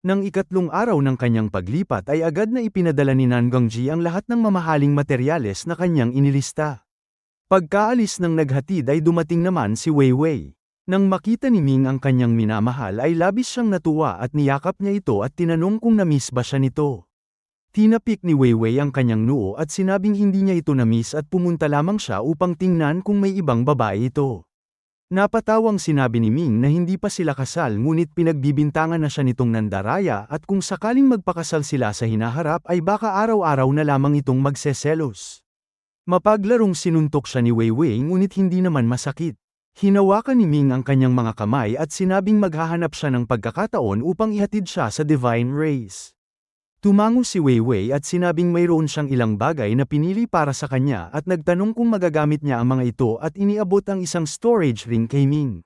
Nang ikatlong araw ng kanyang paglipat ay agad na ipinadala ni Nangongji ang lahat ng mamahaling materyales na kanyang inilista. Pagkaalis ng naghatid ay dumating naman si Weiwei. Nang makita ni Ming ang kanyang minamahal ay labis siyang natuwa at niyakap niya ito at tinanong kung na-miss ba siya nito. Tinapik ni Weiwei ang kanyang noo at sinabing hindi niya ito na-miss at pumunta lamang siya upang tingnan kung may ibang babae ito. Napatawang sinabi ni Ming na hindi pa sila kasal ngunit pinagbibintangan na siya nitong nandaraya at kung sakaling magpakasal sila sa hinaharap ay baka araw-araw na lamang itong magseselos. Mapaglarong sinuntok siya ni Weiwei ngunit hindi naman masakit. Hinawakan ni Ming ang kanyang mga kamay at sinabing maghahanap siya ng pagkakataon upang ihatid siya sa divine race. Tumango si Weiwei at sinabing mayroon siyang ilang bagay na pinili para sa kanya at nagtanong kung magagamit niya ang mga ito at iniabot ang isang storage ring kay Ming.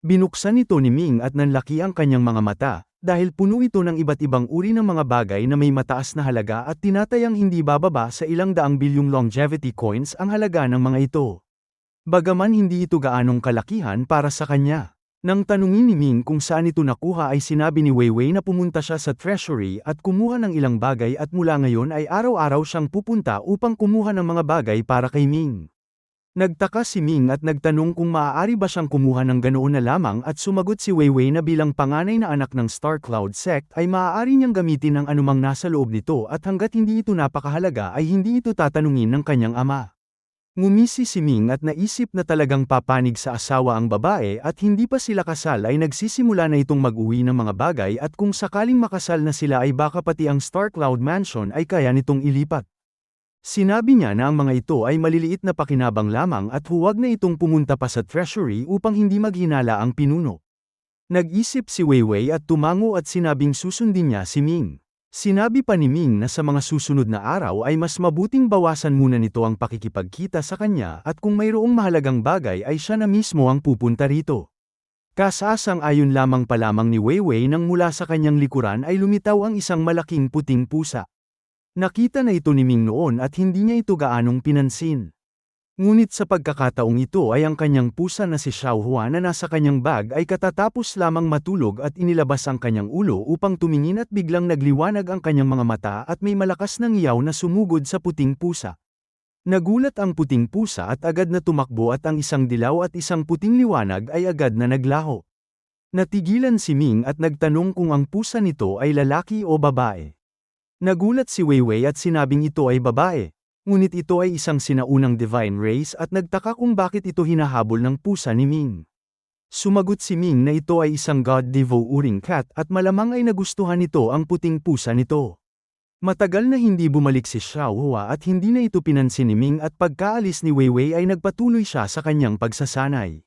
Binuksan ito ni Ming at nanlaki ang kanyang mga mata, dahil puno ito ng iba't ibang uri ng mga bagay na may mataas na halaga at tinatayang hindi bababa sa ilang daang bilyong longevity coins ang halaga ng mga ito. Bagaman hindi ito gaanong kalakihan para sa kanya. Nang tanungin ni Ming kung saan ito nakuha ay sinabi ni Weiwei na pumunta siya sa treasury at kumuha ng ilang bagay at mula ngayon ay araw-araw siyang pupunta upang kumuha ng mga bagay para kay Ming. Nagtaka si Ming at nagtanong kung maaari ba siyang kumuha ng ganoon na lamang at sumagot si Weiwei na bilang panganay na anak ng Star Cloud Sect ay maaari niyang gamitin ang anumang nasa loob nito at hanggat hindi ito napakahalaga ay hindi ito tatanungin ng kanyang ama. Ngumisi si Ming at naisip na talagang papanig sa asawa ang babae at hindi pa sila kasal ay nagsisimula na itong mag-uwi ng mga bagay at kung sakaling makasal na sila ay baka pati ang Star Cloud Mansion ay kaya nitong ilipat. Sinabi niya na ang mga ito ay maliliit na pakinabang lamang at huwag na itong pumunta pa sa treasury upang hindi maghinala ang pinuno. Nag-isip si Weiwei at tumango at sinabing susundin niya si Ming. Sinabi pa ni Ming na sa mga susunod na araw ay mas mabuting bawasan muna nito ang pakikipagkita sa kanya at kung mayroong mahalagang bagay ay siya na mismo ang pupunta rito. Kasasang-ayon lamang pa lamang ni Weiwei nang mula sa kanyang likuran ay lumitaw ang isang malaking puting pusa. Nakita na ito ni Ming noon at hindi niya ito gaanong pinansin. Ngunit sa pagkakataong ito ay ang kanyang pusa na si Xiao Hua na nasa kanyang bag ay katatapos lamang matulog at inilabas ang kanyang ulo upang tumingin at biglang nagliwanag ang kanyang mga mata at may malakas na ngiyaw na sumugod sa puting pusa. Nagulat ang puting pusa at agad na tumakbo at ang isang dilaw at isang puting liwanag ay agad na naglaho. Natigilan si Ming at nagtanong kung ang pusa nito ay lalaki o babae. Nagulat si Weiwei at sinabing ito ay babae. Ngunit ito ay isang sinaunang divine race at nagtaka kung bakit ito hinahabol ng pusa ni Ming. Sumagot si Ming na ito ay isang god-devouring cat at malamang ay nagustuhan nito ang puting pusa nito. Matagal na hindi bumalik si Xiao Hua at hindi na ito pinansin ni Ming at pagkaalis ni Weiwei ay nagpatuloy siya sa kanyang pagsasanay.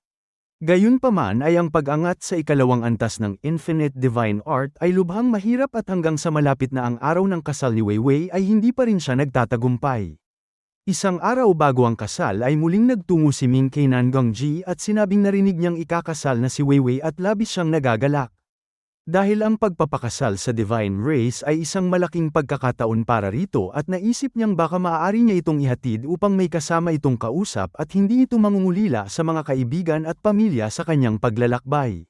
Gayunpaman ay ang pag-angat sa ikalawang antas ng Infinite Divine Art ay lubhang mahirap at hanggang sa malapit na ang araw ng kasal ni Weiwei ay hindi pa rin siya nagtatagumpay. Isang araw bago ang kasal ay muling nagtungo si Ming kay Nangongji at sinabing narinig niyang ikakasal na si Weiwei at labis siyang nagagalak. Dahil ang pagpapakasal sa Divine Race ay isang malaking pagkakataon para rito at naisip niyang baka maaari niya itong ihatid upang may kasama itong kausap at hindi ito mangungulila sa mga kaibigan at pamilya sa kanyang paglalakbay.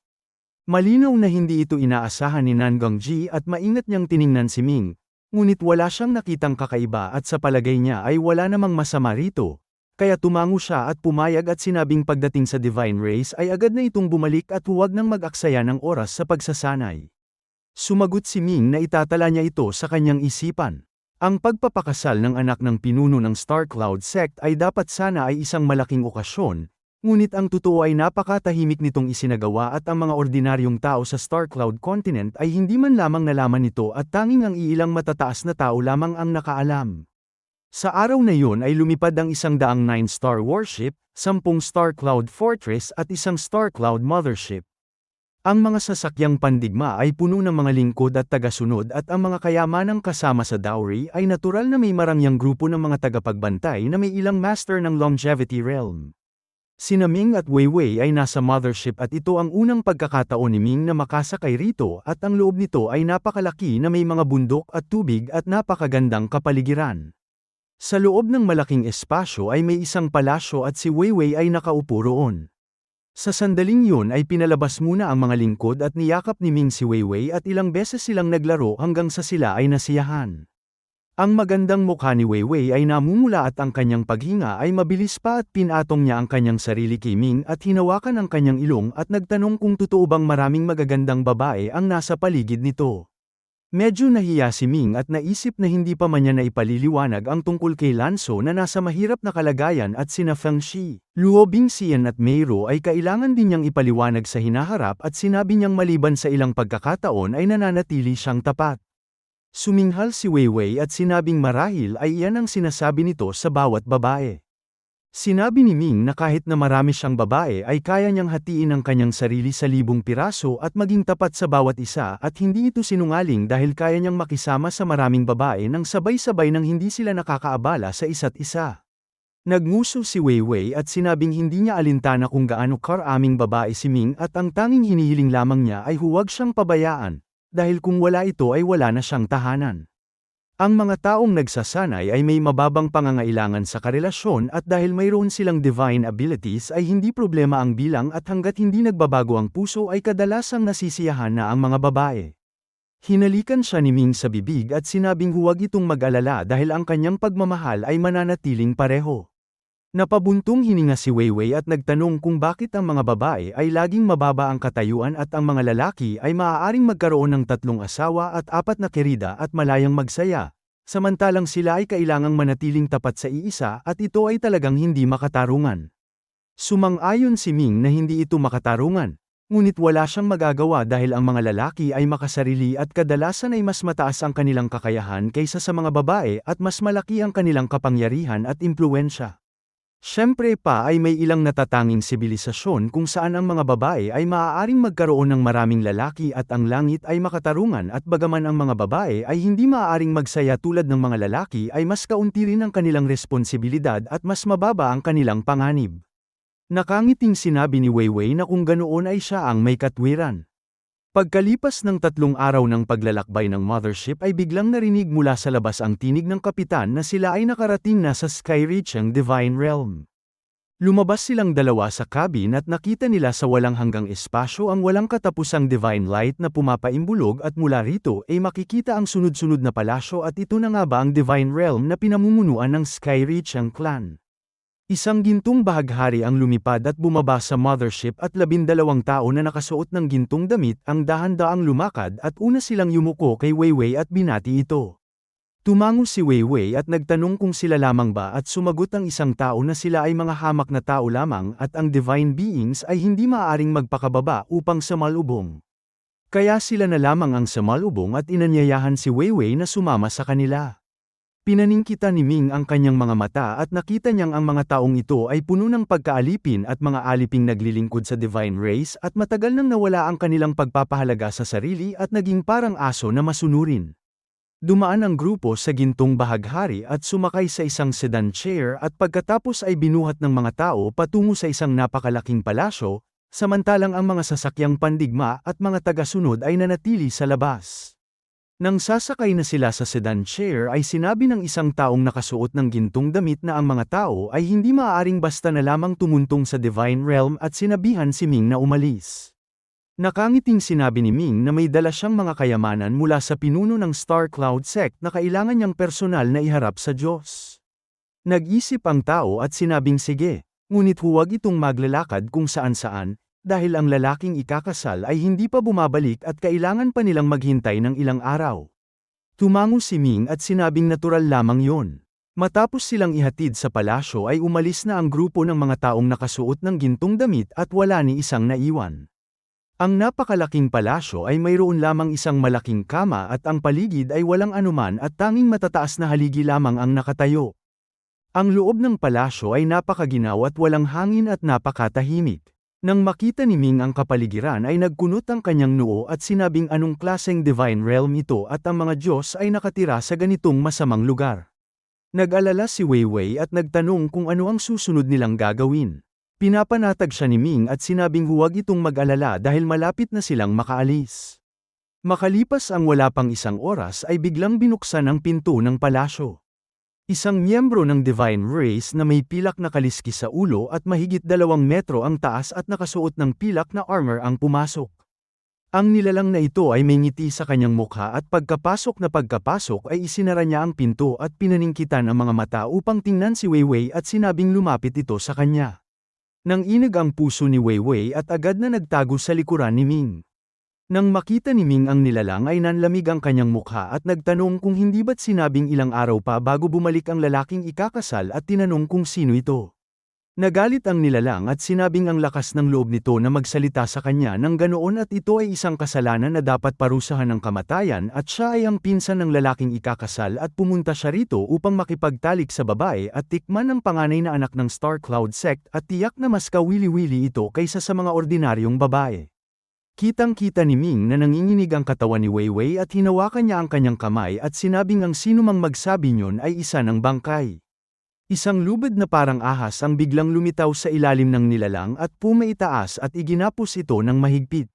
Malinaw na hindi ito inaasahan ni Nangongji at maingat niyang tiningnan si Ming, ngunit wala siyang nakitang kakaiba at sa palagay niya ay wala namang masama rito. Kaya tumango siya at pumayag at sinabing pagdating sa Divine Race ay agad na itong bumalik at huwag nang mag-aksaya ng oras sa pagsasanay. Sumagot si Ming na itatala niya ito sa kanyang isipan. Ang pagpapakasal ng anak ng pinuno ng Star Cloud Sect ay dapat sana ay isang malaking okasyon, ngunit ang totoo ay napakatahimik nitong isinagawa at ang mga ordinaryong tao sa Star Cloud Continent ay hindi man lamang nalaman nito at tanging ang iilang matataas na tao lamang ang nakaalam. Sa araw na iyon ay lumipad ang 109 Star Warship, 10 Star Cloud Fortress at 1 Star Cloud Mothership. Ang mga sasakyang pandigma ay puno ng mga lingkod at tagasunod at ang mga kayamanang kasama sa dowry ay natural na may marangyang grupo ng mga tagapagbantay na may ilang master ng Longevity Realm. Sina Ming at Weiwei ay nasa Mothership at ito ang unang pagkakataon ni Ming na makasakay rito at ang loob nito ay napakalaki na may mga bundok at tubig at napakagandang kapaligiran. Sa loob ng malaking espasyo ay may isang palasyo at si Weiwei ay nakaupo roon. Sa sandaling yun ay pinalabas muna ang mga lingkod at niyakap ni Ming si Weiwei at ilang beses silang naglaro hanggang sa sila ay nasiyahan. Ang magandang mukha ni Weiwei ay namumula at ang kanyang paghinga ay mabilis pa at pinatong niya ang kanyang sarili kay Ming at hinawakan ang kanyang ilong at nagtanong kung totoo bang maraming magagandang babae ang nasa paligid nito. Medyo nahiya si Ming at naisip na hindi pa man niya naipaliliwanag ang tungkol kay Lanso na nasa mahirap na kalagayan at sina Feng Shi, Luo Bingxian at Meiro ay kailangan din niyang ipaliwanag sa hinaharap at sinabi niyang maliban sa ilang pagkakataon ay nananatili siyang tapat. Suminghal si Weiwei at sinabing marahil ay iyan ang sinasabi nito sa bawat babae. Sinabi ni Ming na kahit na marami siyang babae ay kaya niyang hatiin ang kanyang sarili sa 1,000 piraso at maging tapat sa bawat isa at hindi ito sinungaling dahil kaya niyang makisama sa maraming babae nang sabay-sabay nang hindi sila nakakaabala sa isa't isa. Nagmuso si Weiwei at sinabing hindi niya alintana kung gaano karaming babae si Ming at ang tanging hinihiling lamang niya ay huwag siyang pabayaan, dahil kung wala ito ay wala na siyang tahanan. Ang mga taong nagsasanay ay may mababang pangangailangan sa karelasyon at dahil mayroon silang divine abilities ay hindi problema ang bilang at hanggat hindi nagbabago ang puso ay kadalasang nasisiyahan na ang mga babae. Hinalikan siya ni Ming sa bibig at sinabing huwag itong mag-alala dahil ang kanyang pagmamahal ay mananatiling pareho. Napabuntong hininga si Weiwei at nagtanong kung bakit ang mga babae ay laging mababa ang katayuan at ang mga lalaki ay maaaring magkaroon ng 3 asawa at 4 na kerida at malayang magsaya, samantalang sila ay kailangang manatiling tapat sa iisa at ito ay talagang hindi makatarungan. Sumang-ayon si Ming na hindi ito makatarungan, ngunit wala siyang magagawa dahil ang mga lalaki ay makasarili at kadalasan ay mas mataas ang kanilang kakayahan kaysa sa mga babae at mas malaki ang kanilang kapangyarihan at impluwensya. Siyempre pa ay may ilang natatanging sibilisasyon kung saan ang mga babae ay maaaring magkaroon ng maraming lalaki at ang langit ay makatarungan at bagaman ang mga babae ay hindi maaaring magsaya tulad ng mga lalaki ay mas kaunti rin ang kanilang responsibilidad at mas mababa ang kanilang panganib. Nakangiting sinabi ni Weiwei na kung ganoon ay siya ang may katwiran. Pagkalipas ng 3 araw ng paglalakbay ng mothership ay biglang narinig mula sa labas ang tinig ng kapitan na sila ay nakarating na sa Skyreaching Divine Realm. Lumabas silang dalawa sa cabin at nakita nila sa walang hanggang espasyo ang walang katapusang divine light na pumapaimbulog at mula rito ay makikita ang sunod-sunod na palasyo at ito na nga ba ang divine realm na pinamumunuan ng Skyreaching clan. Isang gintong bahaghari ang lumipad at bumaba sa mothership at 12 tao na nakasuot ng gintong damit ang dahan-daang lumakad at una silang yumuko kay Weiwei at binati ito. Tumango si Weiwei at nagtanong kung sila lamang ba at sumagot ang isang tao na sila ay mga hamak na tao lamang at ang divine beings ay hindi maaaring magpakababa upang sumalubong. Kaya sila na lamang ang sumalubong at inanyayahan si Weiwei na sumama sa kanila. Pinaningkita ni Ming ang kanyang mga mata at nakita niyang ang mga taong ito ay puno ng pagkaalipin at mga aliping naglilingkod sa divine race at matagal nang nawala ang kanilang pagpapahalaga sa sarili at naging parang aso na masunurin. Dumaan ang grupo sa gintong bahaghari at sumakay sa isang sedan chair at pagkatapos ay binuhat ng mga tao patungo sa isang napakalaking palasyo, samantalang ang mga sasakyang pandigma at mga tagasunod ay nanatili sa labas. Nang sasakay na sila sa sedan chair ay sinabi ng isang taong nakasuot ng gintong damit na ang mga tao ay hindi maaaring basta na lamang tumuntong sa divine realm at sinabihan si Ming na umalis. Nakangiting sinabi ni Ming na may dala siyang mga kayamanan mula sa pinuno ng Star Cloud sect na kailangan niyang personal na iharap sa Diyos. Nag-isip ang tao at sinabing sige, ngunit huwag itong maglalakad kung saan-saan, dahil ang lalaking ikakasal ay hindi pa bumabalik at kailangan pa nilang maghintay ng ilang araw. Tumango si Ming at sinabing natural lamang yon. Matapos silang ihatid sa palasyo ay umalis na ang grupo ng mga taong nakasuot ng gintong damit at wala ni isang naiwan. Ang napakalaking palasyo ay mayroon lamang isang malaking kama at ang paligid ay walang anuman at tanging matataas na haligi lamang ang nakatayo. Ang loob ng palasyo ay napakaginaw at walang hangin at napakatahimik. Nang makita ni Ming ang kapaligiran ay nagkunot ang kanyang noo at sinabing anong klaseng divine realm ito at ang mga Diyos ay nakatira sa ganitong masamang lugar. Nag-alala si Weiwei at nagtanong kung ano ang susunod nilang gagawin. Pinapanatag siya ni Ming at sinabing huwag itong mag-alala dahil malapit na silang makaalis. Makalipas ang wala pang 1 oras ay biglang binuksan ang pinto ng palasyo. Isang miyembro ng Divine Race na may pilak na kaliskis sa ulo at mahigit 2 metro ang taas at nakasuot ng pilak na armor ang pumasok. Ang nilalang na ito ay may ngiti sa kanyang mukha at pagkapasok ay isinara niya ang pinto at pinaningkitan ang mga mata upang tingnan si Weiwei at sinabing lumapit ito sa kanya. Nanginig ang puso ni Weiwei at agad na nagtago sa likuran ni Ming. Nang makita ni Ming ang nilalang ay nanlamig ang kanyang mukha at nagtanong kung hindi ba't sinabing ilang araw pa bago bumalik ang lalaking ikakasal at tinanong kung sino ito. Nagalit ang nilalang at sinabing ang lakas ng loob nito na magsalita sa kanya ng ganoon at ito ay isang kasalanan na dapat parusahan ng kamatayan at siya ay ang pinsan ng lalaking ikakasal at pumunta siya rito upang makipagtalik sa babae at tikman ang panganay na anak ng Star Cloud Sect at tiyak na mas kawili-wili ito kaysa sa mga ordinaryong babae. Kitang-kita ni Ming na nanginginig ang katawan ni Weiwei at hinawakan niya ang kanyang kamay at sinabing ang sinumang magsabi niyon ay isa ng bangkay. Isang lubid na parang ahas ang biglang lumitaw sa ilalim ng nilalang at pumaitaas at iginapos ito ng mahigpit.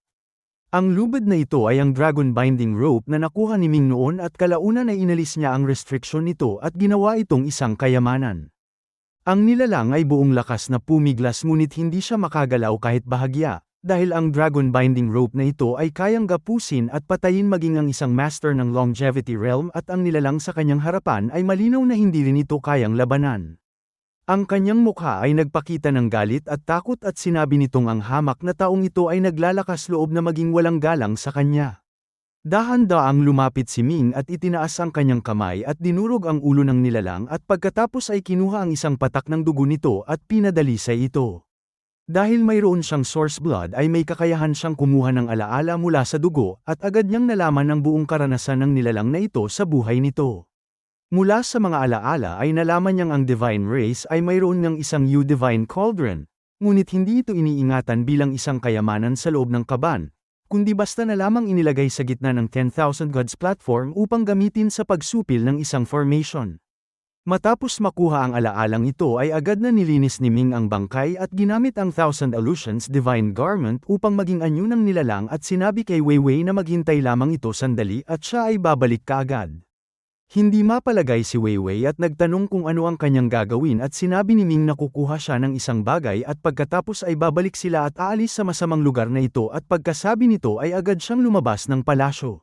Ang lubid na ito ay ang dragon binding rope na nakuha ni Ming noon at kalaunan ay inalis niya ang restriction nito at ginawa itong isang kayamanan. Ang nilalang ay buong lakas na pumiglas ngunit hindi siya makagalaw kahit bahagya. Dahil ang dragon binding rope na ito ay kayang gapusin at patayin maging ang isang master ng longevity realm at ang nilalang sa kanyang harapan ay malinaw na hindi rin ito kayang labanan. Ang kanyang mukha ay nagpakita ng galit at takot at sinabi nitong ang hamak na taong ito ay naglalakas loob na maging walang galang sa kanya. Dahan-daang lumapit si Ming at itinaas ang kanyang kamay at dinurog ang ulo ng nilalang at pagkatapos ay kinuha ang isang patak ng dugo nito at pinadalisay ito. Dahil mayroon siyang source blood ay may kakayahan siyang kumuha ng alaala mula sa dugo at agad niyang nalaman ang buong karanasan ng nilalang na ito sa buhay nito. Mula sa mga alaala ay nalaman niyang ang Divine Race ay mayroon ng isang U-Divine Cauldron, ngunit hindi ito iniingatan bilang isang kayamanan sa loob ng kaban, kundi basta na lamang inilagay sa gitna ng 10,000 Gods platform upang gamitin sa pagsupil ng isang formation. Matapos makuha ang alaalang ito ay agad na nilinis ni Ming ang bangkay at ginamit ang Thousand Illusions Divine Garment upang maging anyo ng nilalang at sinabi kay Weiwei na maghintay lamang ito sandali at siya ay babalik kaagad. Hindi mapalagay si Weiwei at nagtanong kung ano ang kanyang gagawin at sinabi ni Ming na kukuha siya ng isang bagay at pagkatapos ay babalik sila at aalis sa masamang lugar na ito at pagkasabi nito ay agad siyang lumabas ng palasyo.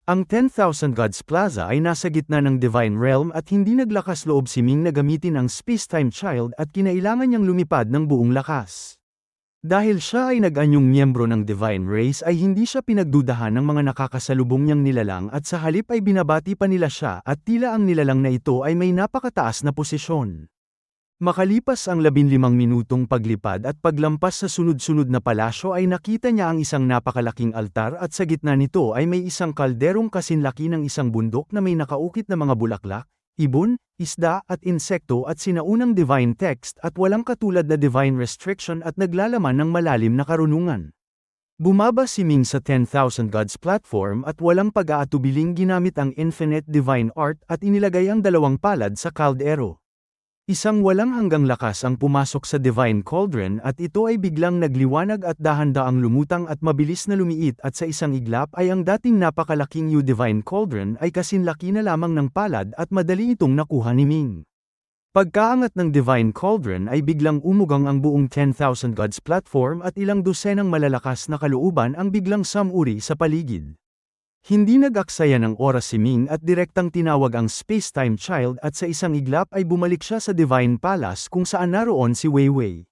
Ang 10,000 Gods Plaza ay nasa gitna ng Divine Realm at hindi naglakas loob si Ming na gamitin ang Space-Time Child at kinailangan niyang lumipad ng buong lakas. Dahil siya ay nag-anyong miyembro ng Divine Race ay hindi siya pinagdudahan ng mga nakakasalubong niyang nilalang at sa halip ay binabati pa nila siya at tila ang nilalang na ito ay may napakataas na posisyon. Makalipas ang 15 minutong paglipad at paglampas sa sunod-sunod na palasyo ay nakita niya ang isang napakalaking altar at sa gitna nito ay may isang kalderong kasinlaki ng isang bundok na may nakaukit na mga bulaklak, ibon, isda at insekto at sinaunang divine text at walang katulad na divine restriction at naglalaman ng malalim na karunungan. Bumaba si Ming sa 10,000 Gods platform at walang pag-aatubiling ginamit ang infinite divine art at inilagay ang 2 palad sa kaldero. Isang walang hanggang lakas ang pumasok sa Divine Cauldron at ito ay biglang nagliwanag at dahan-daang lumutang at mabilis na lumiit at sa isang iglap ay ang dating napakalaking U-Divine Cauldron ay kasinlaki na lamang ng palad at madali itong nakuha ni Ming. Pagkaangat ng Divine Cauldron ay biglang umugang ang buong 10,000 Gods platform at ilang dosenang malalakas na kalooban ang biglang samuri sa paligid. Hindi nag-aksaya ng oras si Ming at direktang tinawag ang Space-Time Child at sa isang iglap ay bumalik siya sa Divine Palace kung saan naroon si Weiwei.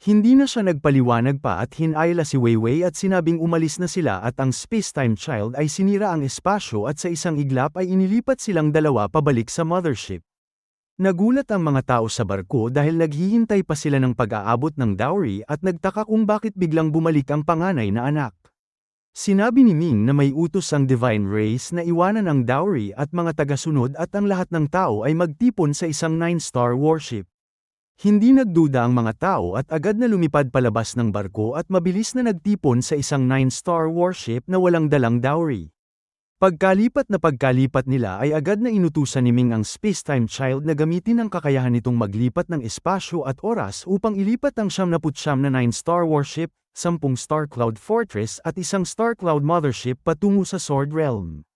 Hindi na siya nagpaliwanag pa at hinayla si Weiwei at sinabing umalis na sila at ang Space-Time Child ay sinira ang espasyo at sa isang iglap ay inilipat silang dalawa pabalik sa mothership. Nagulat ang mga tao sa barko dahil naghihintay pa sila ng pag-aabot ng dowry at nagtaka kung bakit biglang bumalik ang panganay na anak. Sinabi ni Ming na may utos ang Divine Race na iwanan ang dowry at mga tagasunod at ang lahat ng tao ay magtipon sa isang 9-star warship. Hindi nagduda ang mga tao at agad na lumipad palabas ng barko at mabilis na nagtipon sa isang 9-star warship na walang dalang dowry. Pagkalipat nila ay agad na inutusan ni Ming ang Space-Time Child na gamitin ang kakayahan nitong maglipat ng espasyo at oras upang ilipat ang 79 na 9-star warship, 10 Star Cloud Fortress at isang Star Cloud Mothership patungo sa Sword Realm.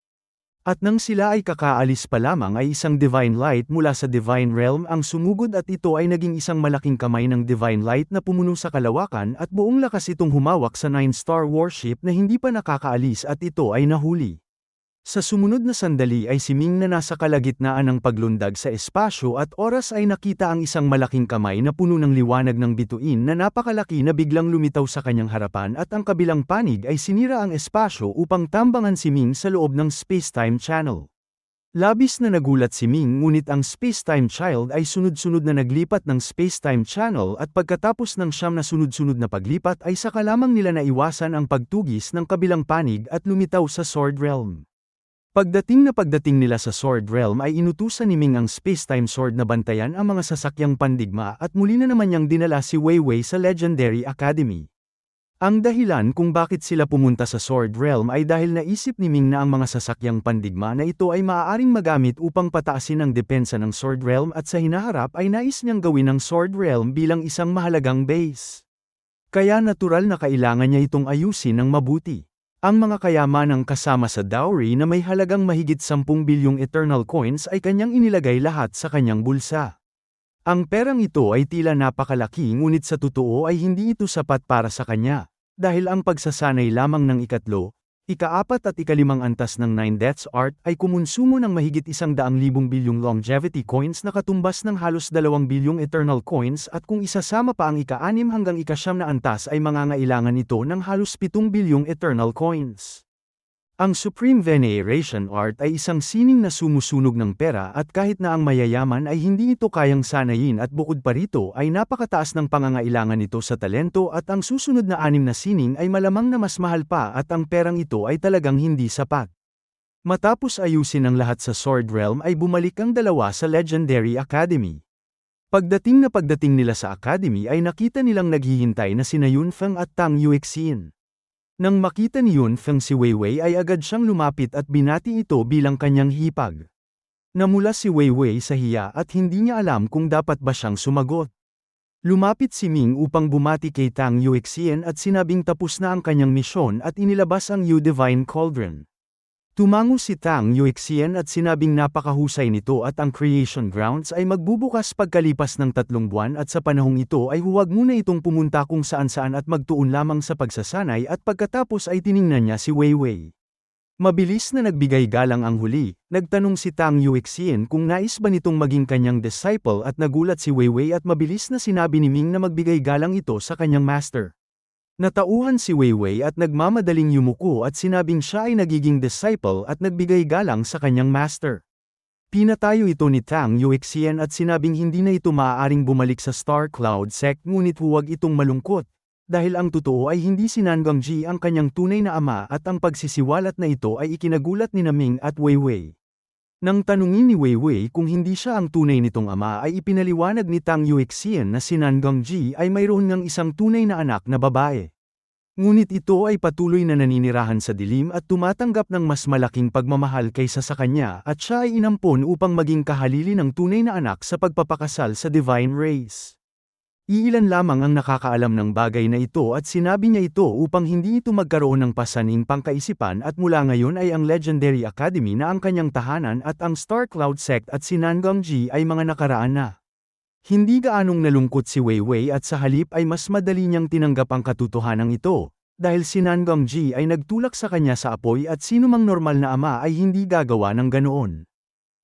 At nang sila ay kakaalis pa lamang ay isang divine light mula sa divine realm ang sumugod at ito ay naging isang malaking kamay ng divine light na pumuno sa kalawakan at buong lakas itong humawak sa 9-star warship na hindi pa nakakaalis at ito ay nahuli. Sa sumunod na sandali ay si Ming na nasa kalagitnaan ng paglundag sa espasyo at oras ay nakita ang isang malaking kamay na puno ng liwanag ng bituin na napakalaki na biglang lumitaw sa kanyang harapan at ang kabilang panig ay sinira ang espasyo upang tambangan si Ming sa loob ng space-time channel. Labis na nagulat si Ming ngunit ang space-time child ay sunod-sunod na naglipat ng space-time channel at pagkatapos ng siyam na sunod-sunod na paglipat ay saka lamang nila naiwasan ang pagtugis ng kabilang panig at lumitaw sa Sword Realm. Pagdating nila sa Sword Realm ay inutusan ni Ming ang space-time sword na bantayan ang mga sasakyang pandigma at muli na naman niyang dinala si Wei Wei sa Legendary Academy. Ang dahilan kung bakit sila pumunta sa Sword Realm ay dahil naisip ni Ming na ang mga sasakyang pandigma na ito ay maaaring magamit upang pataasin ang depensa ng Sword Realm at sa hinaharap ay nais niyang gawin ang Sword Realm bilang isang mahalagang base. Kaya natural na kailangan niya itong ayusin ng mabuti. Ang mga kayamanang kasama sa dowry na may halagang mahigit 10 bilyong eternal coins ay kanyang inilagay lahat sa kanyang bulsa. Ang perang ito ay tila napakalaki ngunit sa totoo ay hindi ito sapat para sa kanya, dahil ang pagsasanay lamang ng ikatlo, ika-4 at ika-5 antas ng 9 Deaths Art ay kumonsumo ng mahigit 100 bilyong longevity coins na katumbas ng halos 2 bilyong eternal coins at kung isasama pa ang ika-6 hanggang ika-9 na antas ay mangangailangan ito ng halos 7 bilyong eternal coins. Ang Supreme Veneration Art ay isang sining na sumusunog ng pera at kahit na ang mayayaman ay hindi ito kayang sanayin at bukod pa rito ay napakataas ng pangangailangan nito sa talento at ang susunod na 6 na sining ay malamang na mas mahal pa at ang perang ito ay talagang hindi sapat. Matapos ayusin ang lahat sa Sword Realm ay bumalik ang dalawa sa Legendary Academy. Pagdating nila sa Academy ay nakita nilang naghihintay na sina Yunfeng at Tang Yuexin. Nang makita ni Yunfeng si Wei Wei ay agad siyang lumapit at binati ito bilang kanyang hipag. Namula si Wei Wei sa hiya at hindi niya alam kung dapat ba siyang sumagot. Lumapit si Ming upang bumati kay Tang Yuexin at sinabing tapos na ang kanyang misyon at inilabas ang Yu Divine Cauldron. Tumango si Tang Yuexin at sinabing napakahusay nito at ang Creation Grounds ay magbubukas pagkalipas ng 3 buwan at sa panahong ito ay huwag muna itong pumunta kung saan-saan at magtuon lamang sa pagsasanay at pagkatapos ay tiningnan niya si Wei Wei. Mabilis na nagbigay galang ang huli, nagtanong si Tang Yuexin kung nais ba nitong maging kanyang disciple at nagulat si Wei Wei at mabilis na sinabi ni Ming na magbigay galang ito sa kanyang master. Natauhan si Wei Wei at nagmamadaling yumuko at sinabing siya ay nagiging disciple at nagbigay galang sa kanyang master. Pinatayo ito ni Tang Yuexin at sinabing hindi na ito maaaring bumalik sa Star Cloud Sect ngunit huwag itong malungkot, dahil ang totoo ay hindi si Nangongji ang kanyang tunay na ama at ang pagsisiwalat na ito ay ikinagulat ni Ming at Wei Wei. Nang tanungin ni Wei Wei kung hindi siya ang tunay nitong ama ay ipinaliwanag ni Tang Yuexin na si Nangongji ay mayroon ngang isang tunay na anak na babae. Ngunit ito ay patuloy na naninirahan sa dilim at tumatanggap ng mas malaking pagmamahal kaysa sa kanya at siya ay inampon upang maging kahalili ng tunay na anak sa pagpapakasal sa divine race. Iilan lamang ang nakakaalam ng bagay na ito at sinabi niya ito upang hindi ito magkaroon ng pasaning pangkaisipan at mula ngayon ay ang Legendary Academy na ang kanyang tahanan at ang Star Cloud Sect at si Nangongji ay mga nakaraan na. Hindi gaanong nalungkot si Wei Wei at sa halip ay mas madali niyang tinanggap ang katotohanan ito, dahil si Nangongji ay nagtulak sa kanya sa apoy at sinumang normal na ama ay hindi gagawa ng ganoon.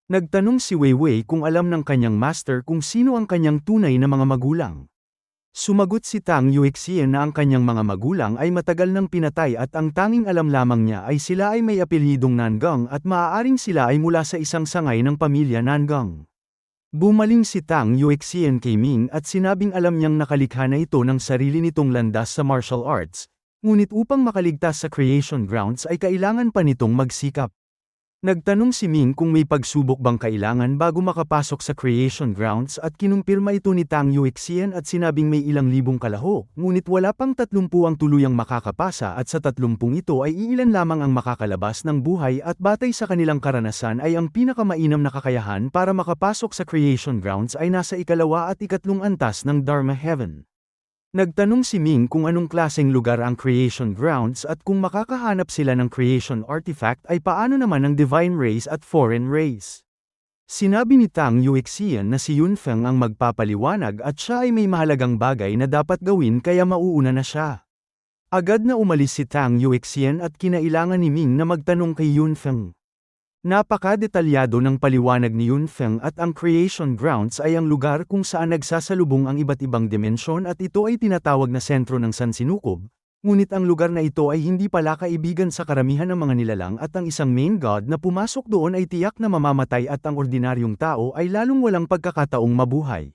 Nagtanong si Wei Wei kung alam ng kanyang master kung sino ang kanyang tunay na mga magulang. Sumagot si Tang Yuexin na ang kanyang mga magulang ay matagal nang pinatay at ang tanging alam lamang niya ay sila ay may apelyidong Nangong at maaaring sila ay mula sa isang sangay ng pamilya Nangong. Bumaling si Tang Yuexin kay Ming at sinabing alam niyang nakalikha na ito ng sarili nitong landas sa martial arts, ngunit upang makaligtas sa Creation Grounds ay kailangan pa nitong magsikap. Nagtanong si Ming kung may pagsubok bang kailangan bago makapasok sa Creation Grounds at kinumpirma ito ni Tang Yuexin at sinabing may ilang libong kalahok, ngunit wala pang 30 ang tuluyang makakapasa at sa 30 ito ay iilan lamang ang makakalabas ng buhay at batay sa kanilang karanasan ay ang pinakamainam na kakayahan para makapasok sa Creation Grounds ay nasa 2 at 3 antas ng Dharma Heaven. Nagtanong si Ming kung anong klaseng lugar ang creation grounds at kung makakahanap sila ng creation artifact ay paano naman ang divine race at foreign race. Sinabi ni Tang Yuexian na si Yunfeng ang magpapaliwanag at siya ay may mahalagang bagay na dapat gawin kaya mauuna na siya. Agad na umalis si Tang Yuexian at kinailangan ni Ming na magtanong kay Yunfeng. Napaka-detalyado ng paliwanag ni Yunfeng at ang creation grounds ay ang lugar kung saan nagsasalubong ang iba't ibang dimensyon at ito ay tinatawag na sentro ng sansinukob, ngunit ang lugar na ito ay hindi pala kaibigan sa karamihan ng mga nilalang at ang isang main god na pumasok doon ay tiyak na mamamatay at ang ordinaryong tao ay lalong walang pagkakataong mabuhay.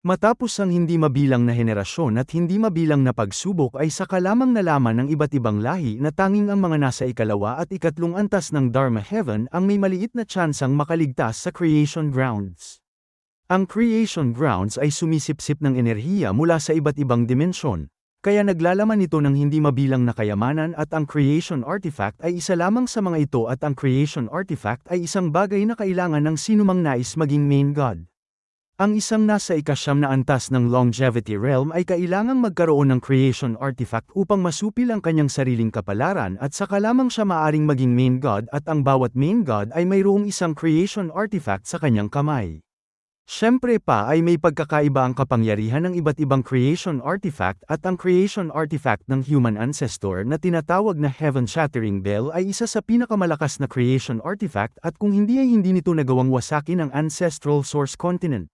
Matapos ang hindi mabilang na henerasyon at hindi mabilang na pagsubok ay saka lamang nalaman ng iba't ibang lahi na tanging ang mga nasa ikalawa at ikatlong antas ng Dharma Heaven ang may maliit na tsansang makaligtas sa creation grounds. Ang creation grounds ay sumisipsip ng enerhiya mula sa iba't ibang dimensyon, kaya naglalaman ito ng hindi mabilang na kayamanan at ang creation artifact ay isa lamang sa mga ito at ang creation artifact ay isang bagay na kailangan ng sinumang nais maging main god. Ang isang nasa ikasyam na antas ng longevity realm ay kailangang magkaroon ng creation artifact upang masupil ang kanyang sariling kapalaran at saka lamang siya maaring maging main god at ang bawat main god ay mayroong isang creation artifact sa kanyang kamay. Siyempre pa ay may pagkakaiba ang kapangyarihan ng iba't ibang creation artifact at ang creation artifact ng human ancestor na tinatawag na Heaven Shattering Bell ay isa sa pinakamalakas na creation artifact at kung hindi ay hindi nito nagawang wasakin ang ancestral source continent.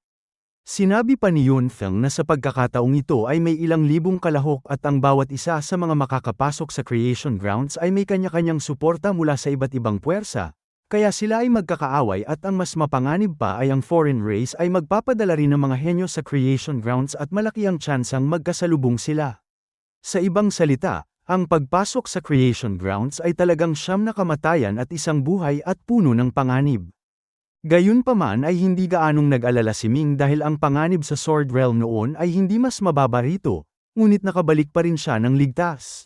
Sinabi pa ni Yunfeng na sa pagkakataong ito ay may ilang libong kalahok at ang bawat isa sa mga makakapasok sa creation grounds ay may kanya-kanyang suporta mula sa iba't ibang puwersa, kaya sila ay magkakaaway at ang mas mapanganib pa ay ang foreign race ay magpapadala rin ng mga henyo sa creation grounds at malaki ang tsansang magkasalubong sila. Sa ibang salita, ang pagpasok sa creation grounds ay talagang siyam na kamatayan at isang buhay at puno ng panganib. Gayunpaman ay hindi gaanong nag-alala si Ming dahil ang panganib sa Sword Realm noon ay hindi mas mababa rito, ngunit nakabalik pa rin siya ng ligtas.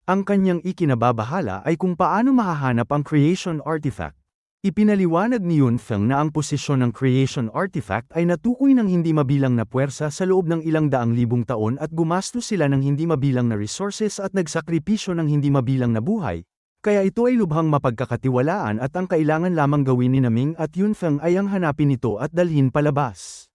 Ang kanyang ikinababahala ay kung paano mahahanap ang creation artifact. Ipinaliwanag ni Yunfeng na ang posisyon ng creation artifact ay natukoy ng hindi mabilang na puwersa sa loob ng ilang daang libong taon at gumastos sila ng hindi mabilang na resources at nagsakripisyo ng hindi mabilang na buhay. Kaya ito ay lubhang mapagkakatiwalaan at ang kailangan lamang gawin ni Ming at Yunfeng ay ang hanapin ito at dalhin palabas.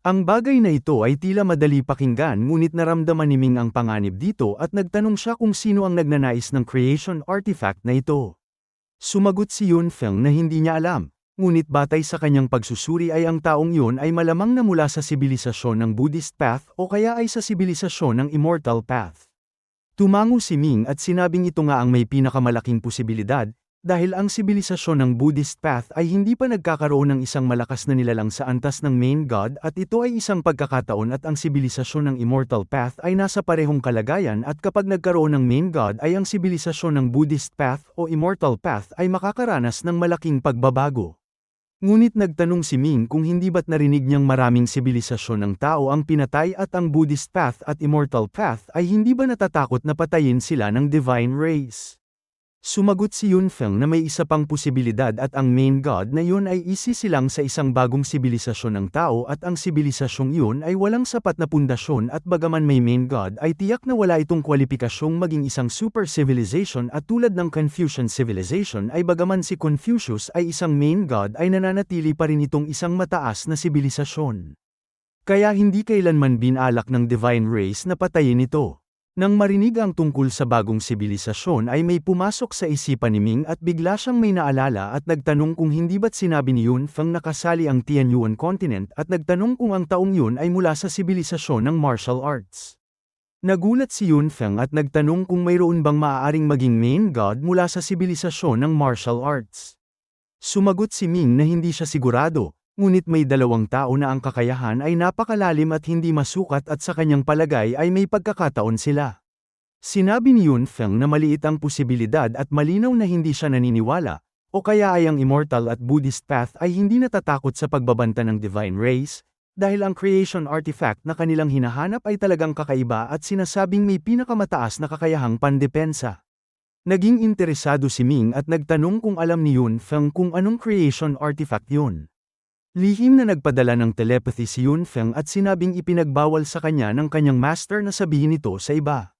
Ang bagay na ito ay tila madali pakinggan ngunit naramdaman ni Ming ang panganib dito at nagtanong siya kung sino ang nagnanais ng creation artifact na ito. Sumagot si Yunfeng na hindi niya alam, ngunit batay sa kanyang pagsusuri ay ang taong yun ay malamang na mula sa sibilisasyon ng Buddhist path o kaya ay sa sibilisasyon ng Immortal Path. Tumango si Ming at sinabing ito nga ang may pinakamalaking posibilidad, dahil ang sibilisasyon ng Buddhist path ay hindi pa nagkakaroon ng isang malakas na nilalang sa antas ng main god at ito ay isang pagkakataon at ang sibilisasyon ng Immortal Path ay nasa parehong kalagayan at kapag nagkaroon ng main god ay ang sibilisasyon ng Buddhist path o Immortal Path ay makakaranas ng malaking pagbabago. Ngunit nagtanong si Ming kung hindi ba't narinig niyang maraming sibilisasyon ng tao ang pinatay at ang Buddhist path at Immortal Path ay hindi ba natatakot na patayin sila ng divine race. Sumagot si Yunfeng na may isa pang posibilidad at ang main god na yun ay isisilang sa isang bagong sibilisasyon ng tao at ang sibilisasyong yun ay walang sapat na pundasyon at bagaman may main god ay tiyak na wala itong kwalipikasyong maging isang super civilization at tulad ng Confucian civilization ay bagaman si Confucius ay isang main god ay nananatili pa rin itong isang mataas na sibilisasyon. Kaya hindi kailanman binalak ng divine race na patayin ito. Nang marinig ang tungkol sa bagong sibilisasyon ay may pumasok sa isipan ni Ming at bigla siyang may naalala at nagtanong kung hindi ba't sinabi ni Yunfeng nakasali ang Tianyuan continent at nagtanong kung ang taong yun ay mula sa sibilisasyon ng martial arts. Nagulat si Yunfeng at nagtanong kung mayroon bang maaaring maging main god mula sa sibilisasyon ng martial arts. Sumagot si Ming na hindi siya sigurado. Ngunit may dalawang tao na ang kakayahan ay napakalalim at hindi masukat at sa kanyang palagay ay may pagkakataon sila. Sinabi ni Yunfeng na maliit ang posibilidad at malinaw na hindi siya naniniwala, o kaya ay ang Immortal at Buddhist Path ay hindi natatakot sa pagbabanta ng divine race, dahil ang creation artifact na kanilang hinahanap ay talagang kakaiba at sinasabing may pinakamataas na kakayahang pandepensa. Naging interesado si Ming at nagtanong kung alam ni Yunfeng kung anong creation artifact yun. Lihim na nagpadala ng telepathy si Yunfeng at sinabing ipinagbawal sa kanya ng kanyang master na sabihin ito sa iba.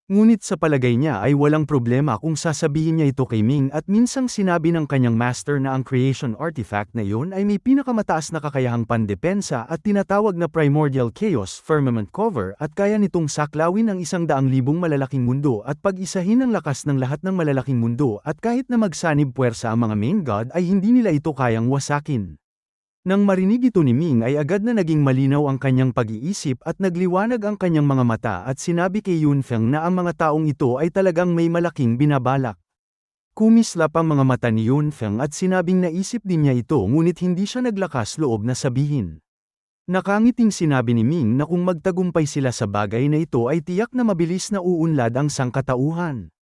Ngunit sa palagay niya ay walang problema kung sasabihin niya ito kay Ming at minsang sinabi ng kanyang master na ang creation artifact na iyon ay may pinakamataas na kakayahang pandepensa at tinatawag na primordial chaos firmament cover at kaya nitong saklawin ang 100,000 malalaking mundo at pag-isahin ang lakas ng lahat ng malalaking mundo at kahit na magsanib puwersa ang mga main god ay hindi nila ito kayang wasakin. Nang marinig ito ni Ming ay agad na naging malinaw ang kanyang pag-iisip at nagliwanag ang kanyang mga mata at sinabi kay Yunfeng na ang mga taong ito ay talagang may malaking binabalak. Kumislap ang mga mata ni Yunfeng at sinabing naisip din niya ito ngunit hindi siya naglakas loob na sabihin. Nakangiting sinabi ni Ming na kung magtagumpay sila sa bagay na ito ay tiyak na mabilis na uunlad ang sangkatauhan.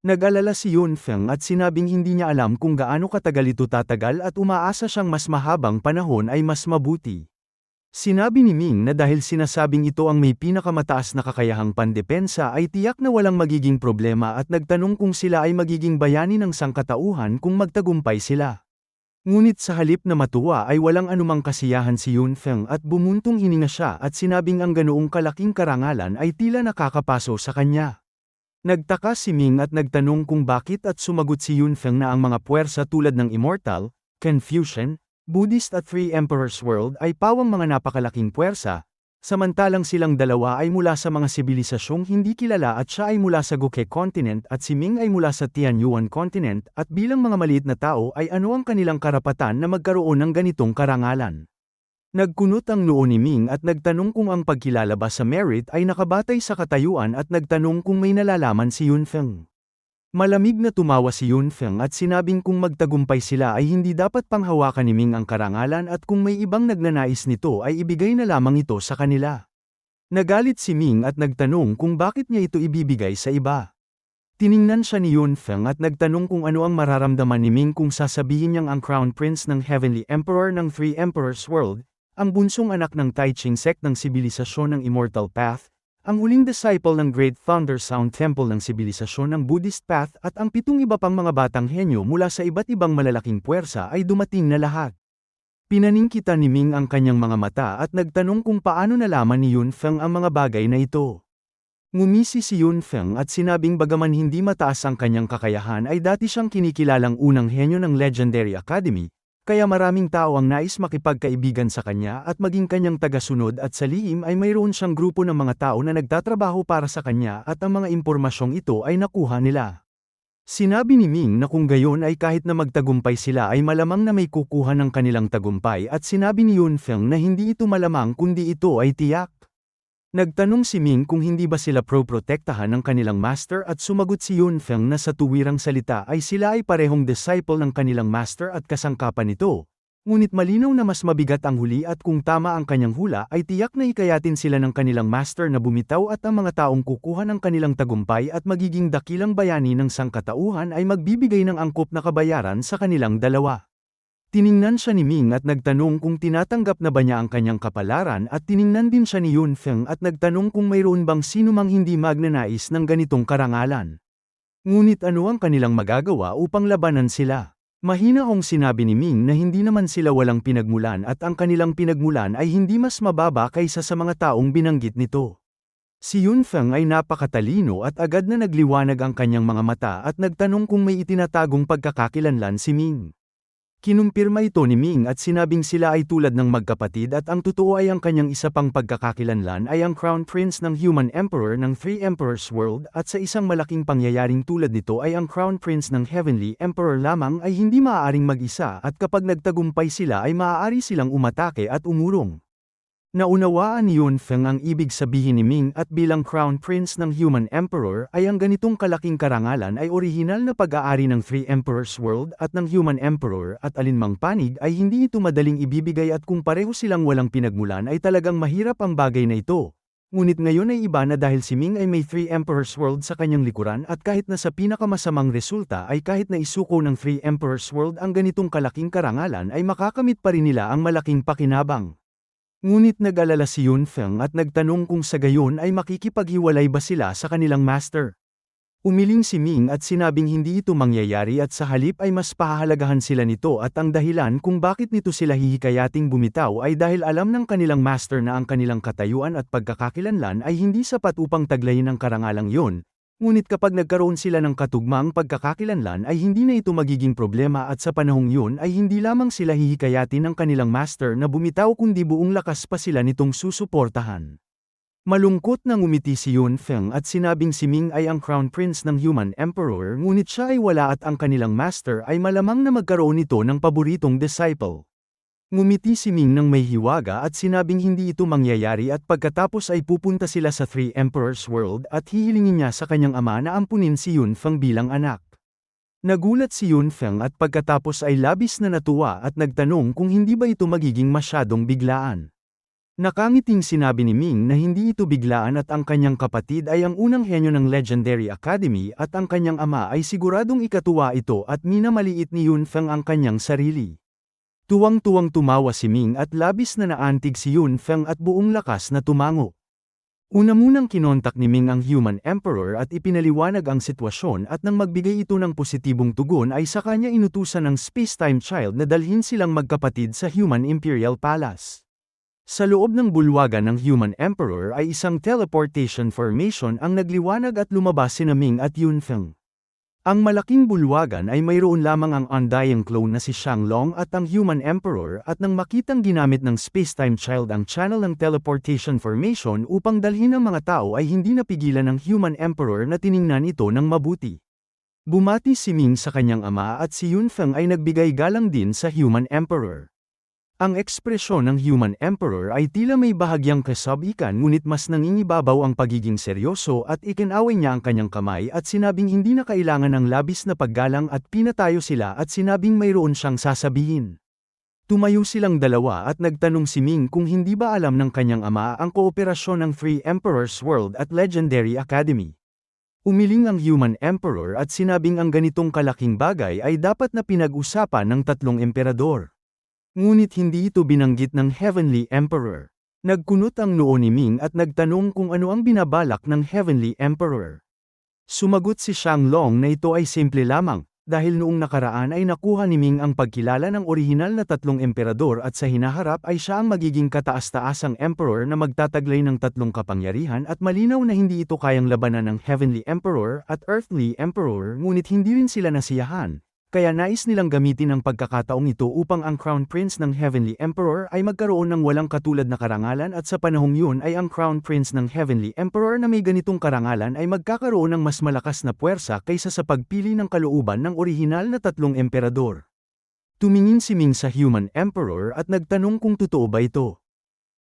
Nag-alala si Yunfeng at sinabing hindi niya alam kung gaano katagal ito tatagal at umaasa siyang mas mahabang panahon ay mas mabuti. Sinabi ni Ming na dahil sinasabing ito ang may pinakamataas na kakayahang pandepensa ay tiyak na walang magiging problema at nagtanong kung sila ay magiging bayani ng sangkatauhan kung magtagumpay sila. Ngunit sa halip na matuwa ay walang anumang kasiyahan si Yunfeng at bumuntong hininga siya at sinabing ang ganoong kalaking karangalan ay tila nakakapaso sa kanya. Nagtaka si Ming at nagtanong kung bakit at sumagot si Yunfeng na ang mga puwersa tulad ng Immortal, Confucian, Buddhist at Three Emperors World ay pawang mga napakalaking puwersa, samantalang silang dalawa ay mula sa mga sibilisasyong hindi kilala at siya ay mula sa Gokhe Continent at si Ming ay mula sa Tianyuan Continent at bilang mga maliit na tao ay ano ang kanilang karapatan na magkaroon ng ganitong karangalan. Nagkunot ang noo ni Ming at nagtanong kung ang pagkilala ba sa merit ay nakabatay sa katayuan at nagtanong kung may nalalaman si Yunfeng. Malamig na tumawa si Yunfeng at sinabing kung magtagumpay sila ay hindi dapat panghawakan ni Ming ang karangalan at kung may ibang nagnanais nito ay ibigay na lamang ito sa kanila. Nagalit si Ming at nagtanong kung bakit niya ito ibibigay sa iba. Tiningnan siya ni Yunfeng at nagtanong kung ano ang mararamdaman ni Ming kung sasabihin niyang ang Crown Prince ng Heavenly Emperor ng Three Emperors World, ang bunsong anak ng Taiching sect ng sibilisasyon ng Immortal Path, ang huling disciple ng Great Thunder Sound Temple ng sibilisasyon ng Buddhist Path at ang 7 iba pang mga batang henyo mula sa iba't ibang malalaking puwersa ay dumating na lahat. Pinaningkitan ni Ming ang kanyang mga mata at nagtanong kung paano nalaman ni Yunfeng ang mga bagay na ito. Ngumisi si Yunfeng at sinabing bagaman hindi mataas ang kanyang kakayahan ay dati siyang kinikilalang unang henyo ng Legendary Academy, kaya maraming tao ang nais makipagkaibigan sa kanya at maging kanyang tagasunod at sa lihim ay mayroon siyang grupo ng mga tao na nagtatrabaho para sa kanya at ang mga impormasyong ito ay nakuha nila. Sinabi ni Ming na kung gayon ay kahit na magtagumpay sila ay malamang na may kukuha ng kanilang tagumpay at sinabi ni Yunfeng na hindi ito malamang kundi ito ay tiyak. Nagtanong si Ming kung hindi ba sila pro-protektahan ng kanilang master at sumagot si Yunfeng na sa tuwirang salita ay sila ay parehong disciple ng kanilang master at kasangkapan nito. Ngunit malinaw na mas mabigat ang huli at kung tama ang kanyang hula ay tiyak na ikayatin sila ng kanilang master na bumitaw at ang mga taong kukuha ng kanilang tagumpay at magiging dakilang bayani ng sangkatauhan ay magbibigay ng angkop na kabayaran sa kanilang dalawa. Tiningnan siya ni Ming at nagtanong kung tinatanggap na ba niya ang kanyang kapalaran at tiningnan din siya ni Yunfeng at nagtanong kung mayroon bang sinumang hindi magnanais ng ganitong karangalan. Ngunit ano ang kanilang magagawa upang labanan sila? Mahina hong sinabi ni Ming na hindi naman sila walang pinagmulan at ang kanilang pinagmulan ay hindi mas mababa kaysa sa mga taong binanggit nito. Si Yunfeng ay napakatalino at agad na nagliwanag ang kanyang mga mata at nagtanong kung may itinatagong pagkakakilanlan si Ming. Kinumpirma ito ni Ming at sinabing sila ay tulad ng magkapatid at ang totoo ay ang kanyang isa pang pagkakakilanlan ay ang Crown Prince ng Human Emperor ng Three Emperors World at sa isang malaking pangyayaring tulad nito ay ang Crown Prince ng Heavenly Emperor lamang ay hindi maaaring mag-isa at kapag nagtagumpay sila ay maaari silang umatake at umurong. Naunawaan ni Yunfeng ang ibig sabihin ni Ming at bilang Crown Prince ng Human Emperor ay ang ganitong kalaking karangalan ay orihinal na pag-aari ng Three Emperors World at ng Human Emperor at alinmang panig ay hindi ito madaling ibibigay at kung pareho silang walang pinagmulan ay talagang mahirap ang bagay na ito. Ngunit ngayon ay iba na dahil si Ming ay may Three Emperors World sa kanyang likuran at kahit na sa pinakamasamang resulta ay kahit na isuko ng Three Emperors World ang ganitong kalaking karangalan ay makakamit pa rin nila ang malaking pakinabang. Ngunit nag-alala si Yunfeng at nagtanong kung sa gayon ay makikipaghiwalay ba sila sa kanilang master. Umiling si Ming at sinabing hindi ito mangyayari at sa halip ay mas pahahalagahan sila nito at ang dahilan kung bakit nito sila hihikayating bumitaw ay dahil alam ng kanilang master na ang kanilang katayuan at pagkakakilanlan ay hindi sapat upang taglayin ang karangalang yon. Ngunit kapag nagkaroon sila ng katugmang pagkakakilanlan ay hindi na ito magiging problema at sa panahong yun ay hindi lamang sila hihikayatin ng kanilang master na bumitaw kundi buong lakas pa sila nitong susuportahan. Malungkot na ngumiti si Yun Feng at sinabing si Ming ay ang Crown Prince ng Human Emperor ngunit siya ay wala at ang kanilang master ay malamang na magkaroon nito ng paboritong disciple. Ngumiti si Ming ng may hiwaga at sinabing hindi ito mangyayari at pagkatapos ay pupunta sila sa Three Emperors World at hihilingin niya sa kanyang ama na ampunin si Yun Feng bilang anak. Nagulat si Yun Feng at pagkatapos ay labis na natuwa at nagtanong kung hindi ba ito magiging masyadong biglaan. Nakangiting sinabi ni Ming na hindi ito biglaan at ang kanyang kapatid ay ang unang henyo ng Legendary Academy at ang kanyang ama ay siguradong ikatuwa ito at minamaliit ni Yun Feng ang kanyang sarili. Tuwang-tuwang tumawa si Ming at labis na naantig si Yun Feng at buong lakas na tumango. Una munang kinontak ni Ming ang Human Emperor at ipinaliwanag ang sitwasyon at nang magbigay ito ng positibong tugon ay sa kanya inutusan ng Space-Time Child na dalhin silang magkapatid sa Human Imperial Palace. Sa loob ng bulwagan ng Human Emperor ay isang teleportation formation ang nagliwanag at lumabas sina Ming at Yun Feng. Ang malaking bulwagan ay mayroon lamang ang undying clone na si Shanglong at ang Human Emperor at nang makitang ginamit ng Space-Time Child ang channel ng teleportation formation upang dalhin ang mga tao ay hindi napigilan ng Human Emperor na tiningnan ito ng mabuti. Bumati si Ming sa kanyang ama at si Yun Feng ay nagbigay galang din sa Human Emperor. Ang ekspresyon ng Human Emperor ay tila may bahagyang kasabikan ngunit mas nangingibabaw ang pagiging seryoso at ikinaway niya ang kanyang kamay at sinabing hindi na kailangan ng labis na paggalang at pinatayo sila at sinabing mayroon siyang sasabihin. Tumayo silang dalawa at nagtanong si Ming kung hindi ba alam ng kanyang ama ang kooperasyon ng Three Emperors World at Legendary Academy. Umiling ang Human Emperor at sinabing ang ganitong kalaking bagay ay dapat na pinag-usapan ng tatlong emperador. Ngunit hindi ito binanggit ng Heavenly Emperor. Nagkunot ang noo ni Ming at nagtanong kung ano ang binabalak ng Heavenly Emperor. Sumagot si Shanglong na ito ay simple lamang, dahil noong nakaraan ay nakuha ni Ming ang pagkilala ng orihinal na tatlong emperador at sa hinaharap ay siya ang magiging kataas-taasang emperor na magtataglay ng tatlong kapangyarihan at malinaw na hindi ito kayang labanan ng Heavenly Emperor at Earthly Emperor ngunit hindi rin sila nasiyahan. Kaya nais nilang gamitin ang pagkakataong ito upang ang Crown Prince ng Heavenly Emperor ay magkaroon ng walang katulad na karangalan at sa panahong yun ay ang Crown Prince ng Heavenly Emperor na may ganitong karangalan ay magkakaroon ng mas malakas na puwersa kaysa sa pagpili ng kalooban ng orihinal na tatlong emperador. Tumingin si Ming sa Human Emperor at nagtanong kung totoo ba ito.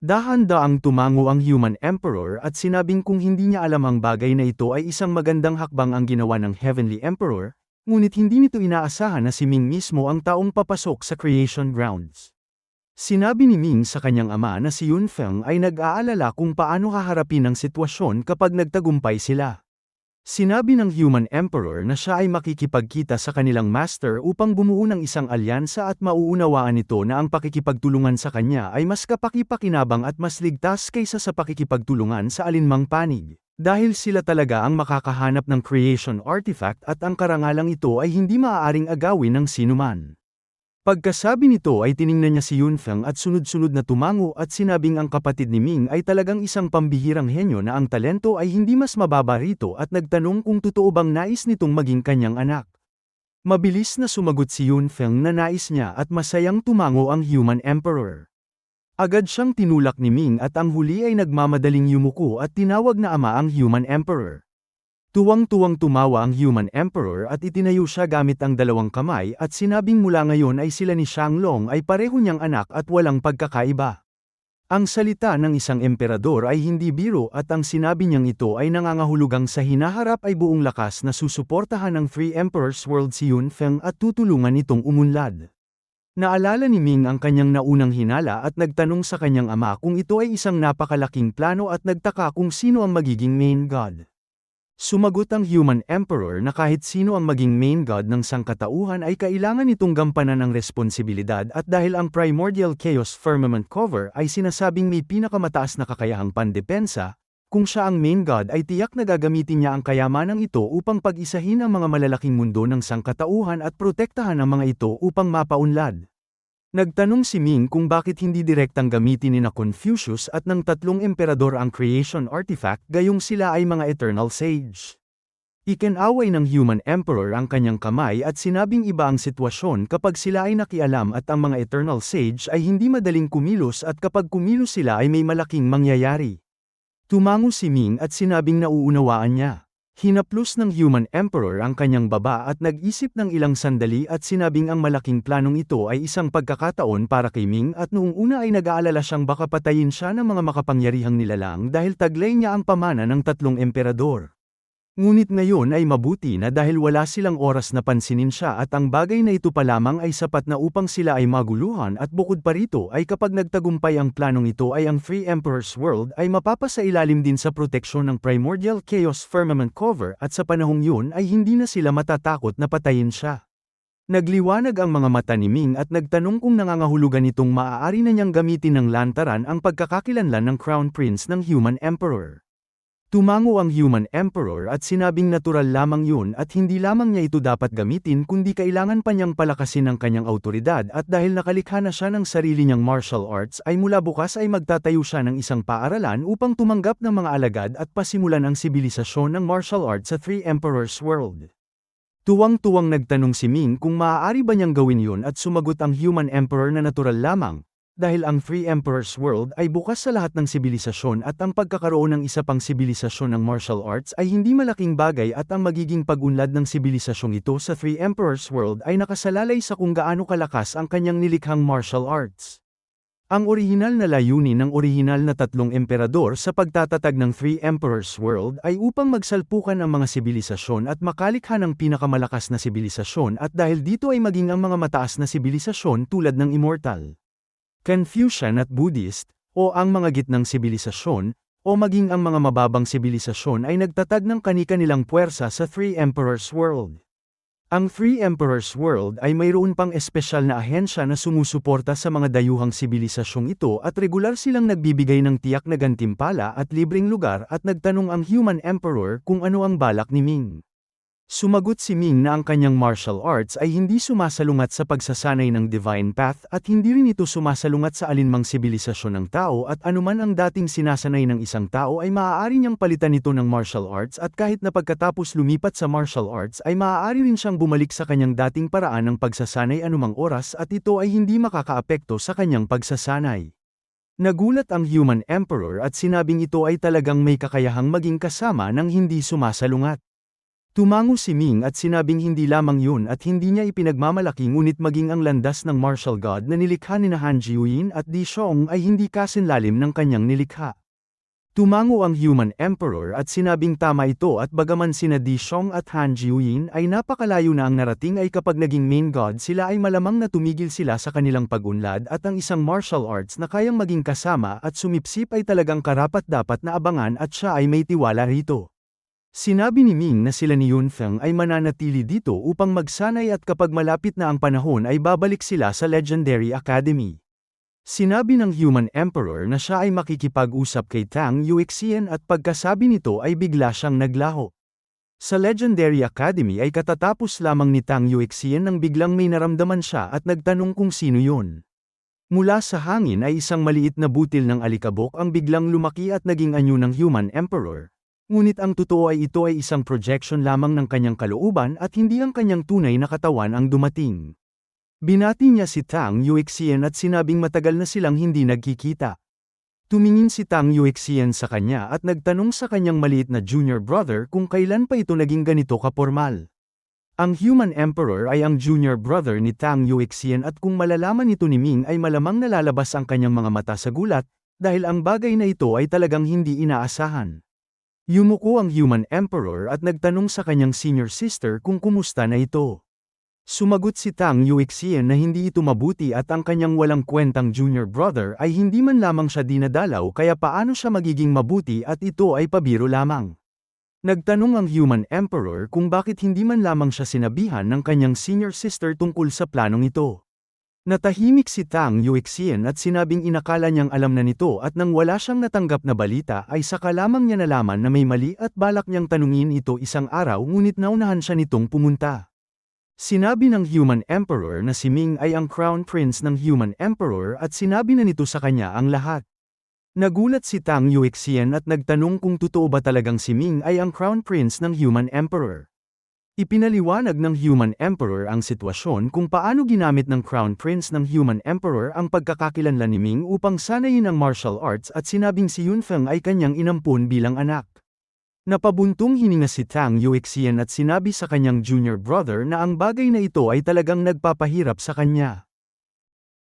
Dahan-daang tumango ang Human Emperor at sinabing kung hindi niya alam ang bagay na ito ay isang magandang hakbang ang ginawa ng Heavenly Emperor, ngunit hindi nito inaasahan na si Ming mismo ang taong papasok sa Creation Grounds. Sinabi ni Ming sa kanyang ama na si Yun Feng ay nag-aalala kung paano haharapin ang sitwasyon kapag nagtagumpay sila. Sinabi ng Human Emperor na siya ay makikipagkita sa kanilang master upang bumuo ng isang alyansa at mauunawaan nito na ang pakikipagtulungan sa kanya ay mas kapaki-pakinabang at mas ligtas kaysa sa pakikipagtulungan sa alinmang panig. Dahil sila talaga ang makakahanap ng creation artifact at ang karangalang ito ay hindi maaaring agawin ng sinuman. Pagkasabi nito ay tiningnan niya si Yun Feng at sunod-sunod na tumango at sinabing ang kapatid ni Ming ay talagang isang pambihirang henyo na ang talento ay hindi mas mababa rito at nagtanong kung totoo bang nais nitong maging kanyang anak. Mabilis na sumagot si Yun Feng na nais niya at masayang tumango ang Human Emperor. Agad siyang tinulak ni Ming at ang huli ay nagmamadaling yumuko at tinawag na ama ang Human Emperor. Tuwang-tuwang tumawa ang Human Emperor at itinayo siya gamit ang dalawang kamay at sinabing mula ngayon ay sila ni Shanglong ay pareho niyang anak at walang pagkakaiba. Ang salita ng isang emperador ay hindi biro at ang sinabi niyang ito ay nangangahulugang sa hinaharap ay buong lakas na susuportahan ng Three Emperors World si Yun Feng at tutulungan itong umunlad. Naalala ni Ming ang kanyang naunang hinala at nagtanong sa kanyang ama kung ito ay isang napakalaking plano at nagtaka kung sino ang magiging main god. Sumagot ang Human Emperor na kahit sino ang maging main god ng sangkatauhan ay kailangan itong gampanan ng responsibilidad at dahil ang Primordial Chaos Firmament Cover ay sinasabing may pinakamataas na kakayahang pandepensa, Kung siya ang main god ay tiyak na gagamitin niya ang kayamanang ito upang pag-isahin ang mga malalaking mundo ng sangkatauhan at protektahan ang mga ito upang mapaunlad. Nagtanong si Ming kung bakit hindi direktang gamitin ni na Confucius at ng tatlong emperador ang creation artifact gayong sila ay mga eternal sage. Ikinaway ng human emperor ang kanyang kamay at sinabing iba ang sitwasyon kapag sila ay nakialam at ang mga eternal sage ay hindi madaling kumilos at kapag kumilos sila ay may malaking mangyayari. Tumango si Ming at sinabing nauunawaan niya. Hinaplos ng human emperor ang kanyang baba at nag-isip ng ilang sandali at sinabing ang malaking planong ito ay isang pagkakataon para kay Ming at noong una ay nag-aalala siyang baka patayin siya ng mga makapangyarihang nilalang dahil taglay niya ang pamana ng tatlong emperador. Ngunit ngayon ay mabuti na dahil wala silang oras na pansinin siya at ang bagay na ito pa lamang ay sapat na upang sila ay maguluhan at bukod pa rito ay kapag nagtagumpay ang planong ito ay ang Free Emperor's World ay mapapasailalim din sa proteksyon ng Primordial Chaos Firmament Cover at sa panahong yun ay hindi na sila matatakot na patayin siya. Nagliwanag ang mga mata ni Ming at nagtanong kung nangangahulugan itong maaari na niyang gamitin ng lantaran ang pagkakakilanlan ng Crown Prince ng Human Emperor. Tumango ang Human Emperor at sinabing natural lamang yun at hindi lamang niya ito dapat gamitin kundi kailangan pa niyang palakasin ang kanyang autoridad at dahil nakalikha na siya ng sarili niyang martial arts ay mula bukas ay magtatayo siya ng isang paaralan upang tumanggap ng mga alagad at pasimulan ang sibilisasyon ng martial arts sa Three Emperors World. Tuwang-tuwang nagtanong si Ming kung maaari ba niyang gawin yun at sumagot ang Human Emperor na natural lamang. Dahil ang Free Emperor's World ay bukas sa lahat ng sibilisasyon at ang pagkakaroon ng isa pang sibilisasyon ng martial arts ay hindi malaking bagay at ang magiging pag-unlad ng sibilisasyong ito sa Free Emperor's World ay nakasalalay sa kung gaano kalakas ang kanyang nilikhang martial arts. Ang orihinal na layunin ng orihinal na tatlong emperador sa pagtatatag ng Free Emperor's World ay upang magsalpukan ang mga sibilisasyon at makalikha ng pinakamalakas na sibilisasyon at dahil dito ay maging ang mga mataas na sibilisasyon tulad ng Immortal, Confucian at Buddhist, o ang mga gitnang sibilisasyon, o maging ang mga mababang sibilisasyon ay nagtatag ng kani-kanilang puwersa sa Three Emperors World. Ang Three Emperors World ay mayroon pang espesyal na ahensya na sumusuporta sa mga dayuhang sibilisasyong ito at regular silang nagbibigay ng tiyak na gantimpala at libreng lugar at nagtanong ang Human Emperor kung ano ang balak ni Ming. Sumagot si Ming na ang kanyang martial arts ay hindi sumasalungat sa pagsasanay ng Divine Path at hindi rin ito sumasalungat sa alinmang sibilisasyon ng tao at anuman ang dating sinasanay ng isang tao ay maaari niyang palitan ito ng martial arts at kahit na pagkatapos lumipat sa martial arts ay maaari rin siyang bumalik sa kanyang dating paraan ng pagsasanay anumang oras at ito ay hindi makakaapekto sa kanyang pagsasanay. Nagulat ang Human Emperor at sinabing ito ay talagang may kakayahang maging kasama ng hindi sumasalungat. Tumango si Ming at sinabing hindi lamang yun at hindi niya ipinagmamalaki ngunit maging ang landas ng martial god na nilikha ni Han Jiuyin at Di Xiong ay hindi kasinlalim ng kanyang nilikha. Tumango ang Human Emperor at sinabing tama ito at bagaman sina Di Xiong at Han Jiuyin ay napakalayo na ang narating ay kapag naging main god sila ay malamang na tumigil sila sa kanilang pag-unlad at ang isang martial arts na kayang maging kasama at sumipsip ay talagang karapat-dapat na abangan at siya ay may tiwala rito. Sinabi ni Ming na sila ni Yunfeng ay mananatili dito upang magsanay at kapag malapit na ang panahon ay babalik sila sa Legendary Academy. Sinabi ng Human Emperor na siya ay makikipag-usap kay Tang Yuexian at pagkasabi nito ay bigla siyang naglaho. Sa Legendary Academy ay katatapos lamang ni Tang Yuexian nang biglang may naramdaman siya at nagtanong kung sino yun. Mula sa hangin ay isang maliit na butil ng alikabok ang biglang lumaki at naging anyo ng Human Emperor. Ngunit ang totoo ay ito ay isang projection lamang ng kanyang kalooban at hindi ang kanyang tunay na katawan ang dumating. Binati niya si Tang Yuexian at sinabing matagal na silang hindi nagkikita. Tumingin si Tang Yuexian sa kanya at nagtanong sa kanyang maliit na junior brother kung kailan pa ito naging ganito kapormal. Ang Human Emperor ay ang junior brother ni Tang Yuexian at kung malalaman ito ni Ming ay malamang nalalabas ang kanyang mga mata sa gulat, dahil ang bagay na ito ay talagang hindi inaasahan. Yumuko ang Human Emperor at nagtanong sa kanyang senior sister kung kumusta na ito. Sumagot si Tang Yuexian na hindi ito mabuti at ang kanyang walang kwentang junior brother ay hindi man lamang siya dinadalaw kaya paano siya magiging mabuti at ito ay pabiro lamang. Nagtanong ang Human Emperor kung bakit hindi man lamang siya sinabihan ng kanyang senior sister tungkol sa planong ito. Natahimik si Tang Yuexian at sinabing inakala niyang alam na nito at nang wala siyang natanggap na balita ay saka lamang niya nalaman na may mali at balak niyang tanungin ito isang araw ngunit naunahan siya nitong pumunta. Sinabi ng Human Emperor na si Ming ay ang Crown Prince ng Human Emperor at sinabi na nito sa kanya ang lahat. Nagulat si Tang Yuexian at nagtanong kung totoo ba talagang si Ming ay ang Crown Prince ng Human Emperor. Ipinaliwanag ng Human Emperor ang sitwasyon kung paano ginamit ng Crown Prince ng Human Emperor ang pagkakakilanlan ni Ming upang sanayin ang martial arts at sinabing si Yunfeng ay kanyang inampun bilang anak. Napabuntong hininga si Tang Yuexian at sinabi sa kanyang junior brother na ang bagay na ito ay talagang nagpapahirap sa kanya.